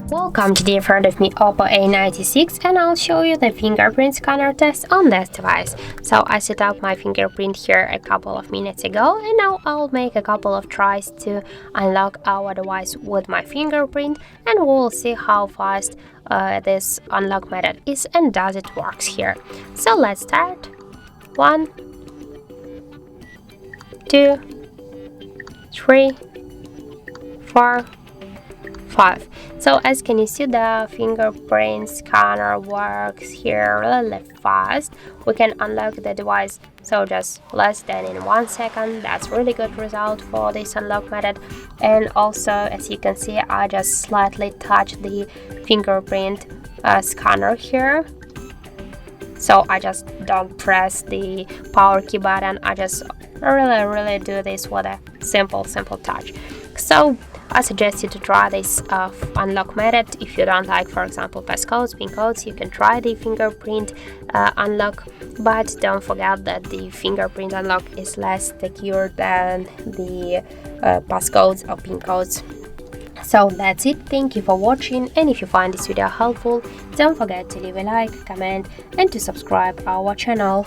Welcome, today in front of me OPPO A96, and I'll show you the fingerprint scanner test on this device. So I set up my fingerprint here a couple of minutes ago, and now I'll make a couple of tries to unlock our device with my fingerprint, and we'll see how fast this unlock method is and does it works here. So let's start. 1, 2, 3, 4, 5. So as can you see, the fingerprint scanner works here really fast. We can unlock the device so just less than in 1 second. That's really good result for this unlock method. And also, as you can see, I just slightly touch the fingerprint scanner here. So I just don't press the power key button. I just really do this with a simple touch. So I suggest you to try this unlock method. If you don't like, for example, passcodes, pin codes, you can try the fingerprint unlock, but don't forget that the fingerprint unlock is less secure than the passcodes or pin codes. So that's it. Thank you for watching, and if you find this video helpful, don't forget to leave a like, comment, and to subscribe our channel.